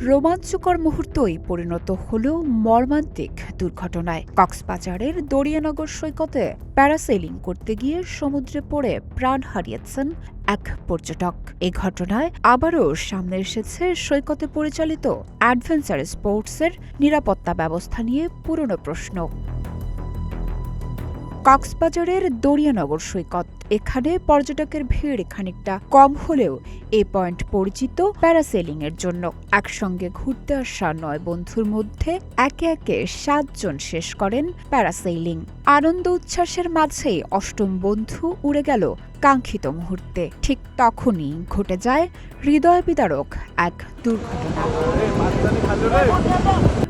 রোমাঞ্চকর মুহূর্তই পরিণত হলো মর্মান্তিক দুর্ঘটনায়। কক্সবাজারের দরিয়ানগর সৈকতে প্যারাসেলিং করতে গিয়ে সমুদ্রে পড়ে প্রাণ হারিয়েছেন এক পর্যটক। এ ঘটনায় আবারও সামনে এসেছে সৈকতে পরিচালিত অ্যাডভেঞ্চার স্পোর্টসের নিরাপত্তা ব্যবস্থা নিয়ে পুরনো প্রশ্ন। কক্সবাজারের দরিয়ানগর সৈকত, এখানে পর্যটকের ভিড় খানিকটা কম হলেও এ পয়েন্ট পরিচিত প্যারাসেলিং এর জন্য। একসঙ্গে ঘুরতে আসা ৯ বন্ধুর মধ্যে একে একে ৭ জন শেষ করেন প্যারাসেইলিং। আনন্দ উচ্ছ্বাসের মাঝেই ৮ম বন্ধু উড়ে গেল কাঙ্ক্ষিত মুহূর্তে। ঠিক তখনই ঘটে যায় হৃদয় বিদারক এক দুর্ঘটনা।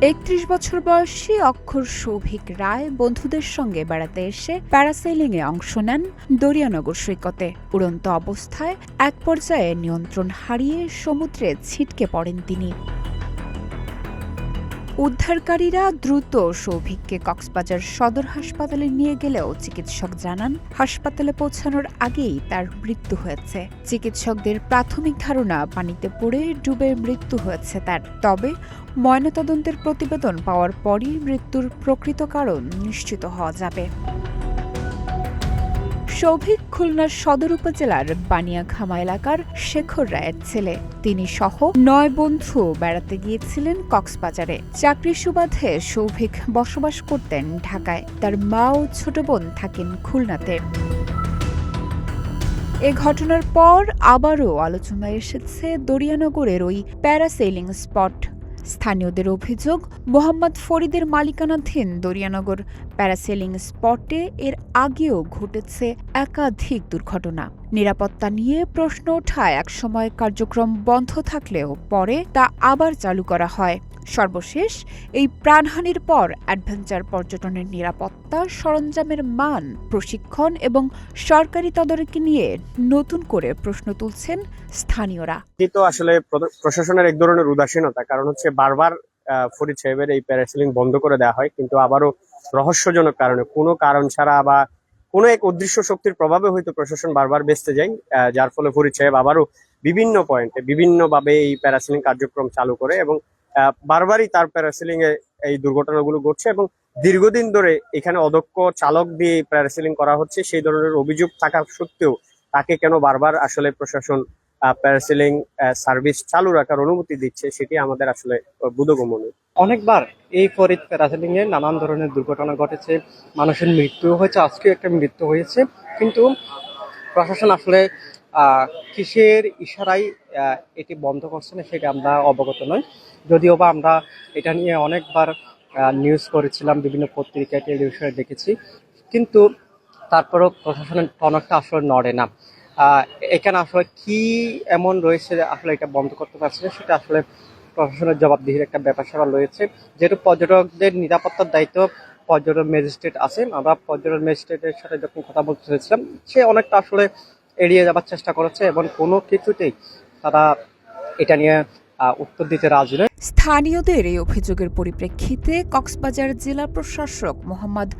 ৩১ বছর বয়সী অক্ষর সৌভিক রায় বন্ধুদের সঙ্গে বেড়াতে এসে প্যারাসেলিং এ অংশ নেন দরিয়ানগর সৈকতে। উড়ন্ত অবস্থায় এক পর্যায়ে নিয়ন্ত্রণ হারিয়ে সমুদ্রে ছিটকে পড়েন তিনি। উদ্ধারকারীরা দ্রুত সৌভিককে কক্সবাজার সদর হাসপাতালে নিয়ে গেলেও চিকিৎসক জানান হাসপাতালে পৌঁছানোর আগেই তার মৃত্যু হয়েছে। চিকিৎসকদের প্রাথমিক ধারণা পানিতে পড়ে ডুবে মৃত্যু হয়েছে তার। তবে ময়নাতদন্তের প্রতিবেদন পাওয়ার পরই মৃত্যুর প্রকৃত কারণ নিশ্চিত হওয়া যাবে। সৌভিক খুলনার সদর উপজেলার বানিয়াখামা এলাকার শেখর রায়ের ছেলে। তিনি সহ ৯ বন্ধু বেড়াতে গিয়েছিলেন কক্সবাজারে। চাকরির সুবাদে সৌভিক বসবাস করতেন ঢাকায়। তার মা ও ছোট বোন থাকেন খুলনাতে। এ ঘটনার পর আবারও আলোচনায় এসেছে দরিয়ানগরের ওই প্যারাসেইলিং স্পট। স্থানীয়দের অভিযোগ, মোহাম্মদ ফরিদের মালিকানাধীন দরিয়ানগর প্যারাসেলিং স্পটে এর আগেও ঘটেছে একাধিক দুর্ঘটনা। নিরাপত্তা নিয়ে প্রশ্ন ওঠায় একসময় কার্যক্রম বন্ধ থাকলেও পরে তা আবার চালু করা হয়। সর্বশেষ এই প্রাণহানির পর অ্যাডভেঞ্চার পর্যটনের নিরাপত্তা, সরঞ্জামের মান, প্রশিক্ষণ এবং সরকারি তদারকি নিয়ে নতুন করে প্রশ্ন তুলছেন স্থানীয়রা। তো আসলে প্রশাসনের এক ধরনের উদাসীনতা, কারণ হচ্ছে বারবার ফরিদ সাহেবের এই প্যারাসেলিং বন্ধ করে দেওয়া হয়, কিন্তু আবারও রহস্যজনক কারণে, কোনো কারণ ছাড়া বা কোনো এক অদৃশ্য শক্তির প্রভাবে হয়তো প্রশাসন বারবার বেঁচতে যায়, যার ফলে ফরিদ সাহেব আবারও বিভিন্ন পয়েন্টে বিভিন্নভাবে এই প্যারাসেলিং কার্যক্রম চালু করে এবং বারবারই তার প্যারাসেলিং এ এই দুর্ঘটনাগুলো ঘটছে এবং দীর্ঘদিন ধরে এখানে অদক্ষ চালক দিয়ে প্যারাসেলিং করা হচ্ছে। সেই ধরনের অভিযোগ থাকা সত্ত্বেও তাকে কেন বারবার আসলে প্রশাসন প্যারাসেলিং সার্ভিস চালু রাখার অনুমতি দিচ্ছে, সেটি আমাদের আসলে বোধগম্য নয়। অনেকবার এই ফরিদ প্যারাসেলিং এ নানান ধরনের দুর্ঘটনা ঘটেছে, মানুষের মৃত্যু হয়েছে, আজকে একটা মৃত্যু হয়েছে, কিন্তু প্রশাসন আসলে কিসের ইশারায় এটি বন্ধ করছে না সেটা আমরা অবগত নই। যদিও বা আমরা এটা নিয়ে অনেকবার নিউজ করেছিলাম, বিভিন্ন পত্রিকায় টেলিভিশনে দেখেছি, কিন্তু তারপরেও প্রশাসনের টনকটা আসলে নড়ে না। এখানে আসলে কি এমন রয়েছে আসলে এটা বন্ধ করতে পারছে না, সেটা আসলে প্রশাসনের জবাবদিহির একটা ব্যাপার স্যাপার রয়েছে। যেহেতু পর্যটকদের নিরাপত্তার দায়িত্ব পর্যটন ম্যাজিস্ট্রেট আছে, আমরা পর্যটন ম্যাজিস্ট্রেটের সাথে যখন কথা বলতে চেয়েছিলাম, সে অনেকটা আসলে এড়িয়ে যাবার চেষ্টা করেছে এবং কোনো কিছুতেই তারা এটা নিয়ে উত্তর দিতে রাজি নয়। স্থানীয়দের এই অভিযোগের পরিপ্রেক্ষিতে কক্সবাজার জেলা প্রশাসক মোহাম্মদ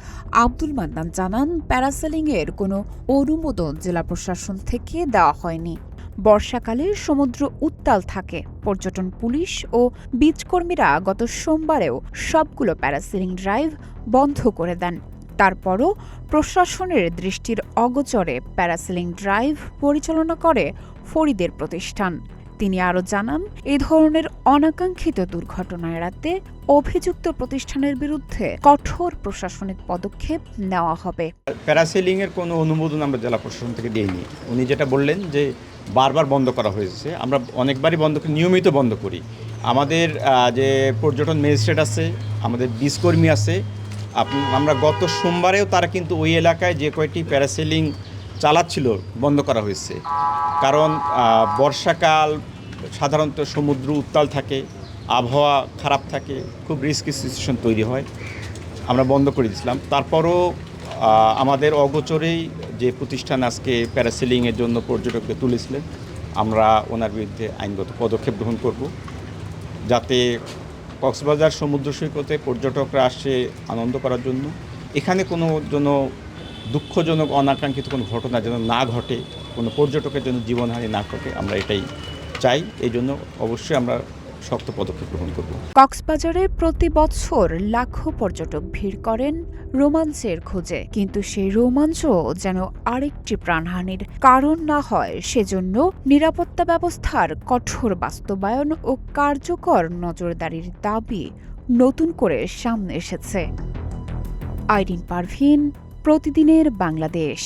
আব্দুল মান্নান জানান, প্যারাসেলিং এর কোনো অনুমোদন জেলা প্রশাসন থেকে দেওয়া হয়নি। বর্ষাকালে সমুদ্র উত্তাল থাকে। পর্যটন পুলিশ ও বীজকর্মীরা গত সোমবারেও সবগুলো প্যারাসেলিং ড্রাইভ বন্ধ করে দেন। তারপরও প্রশাসনের দৃষ্টির অগোচরে প্যারাসেলিং ড্রাইভ পরিচালনা করে ফরিদের প্রতিষ্ঠান। তিনি আরও জানান, এ ধরনের অনাকাঙ্ক্ষিত দুর্ঘটনা এড়াতে অভিযুক্ত প্রতিষ্ঠানের বিরুদ্ধে কঠোর প্রশাসনিক পদক্ষেপ নেওয়া হবে। প্যারাসেলিং এর কোনো অনুমোদন আমরা জেলা প্রশাসন থেকে দিইনি। উনি যেটা বললেন যে বারবার বন্ধ করা হয়েছে, আমরা অনেকবারই বন্ধ করি, নিয়মিত বন্ধ করি। আমাদের যে পর্যটন ম্যাজিস্ট্রেট আছে, আমাদের বীজকর্মী আছে, আমরা গত সোমবারেও তারা কিন্তু ওই এলাকায় যে কয়টি প্যারাসেলিং চালাচ্ছিল বন্ধ করা হয়েছে। কারণ বর্ষাকাল সাধারণত সমুদ্র উত্তাল থাকে, আবহাওয়া খারাপ থাকে, খুব রিস্কি সিচুয়েশন তৈরি হয়, আমরা বন্ধ করে দিয়েছিলাম। তারপরও আমাদের অগোচরেই যে প্রতিষ্ঠান আজকে প্যারাসেলিংয়ের জন্য পর্যটকদের তুলেছিলেন, আমরা ওনার বিরুদ্ধে আইনগত পদক্ষেপ গ্রহণ করব, যাতে কক্সবাজার সমুদ্র সৈকতে পর্যটকরা আসে আনন্দ করার জন্য, এখানে কোনো দুঃখজনক অনাকাঙ্ক্ষিত কোনো ঘটনা যেন না ঘটে, কোনো পর্যটকের জন্য জীবনহানি না ঘটে, আমরা এটাই চাই। এই জন্য অবশ্যই আমরা শক্ত পদক্ষেপ গ্রহণ করব। কক্সবাজারে প্রতি বছর লাখো পর্যটক ভিড় করেন রোমাঞ্চের খোঁজে, কিন্তু সেই রোমাঞ্চ যেন আরেকটি প্রাণহানির কারণ না হয় সেজন্য নিরাপত্তা ব্যবস্থার কঠোর বাস্তবায়ন ও কার্যকর নজরদারির দাবি নতুন করে সামনে এসেছে। আইরিন পারভিন, প্রতিদিনের বাংলাদেশ।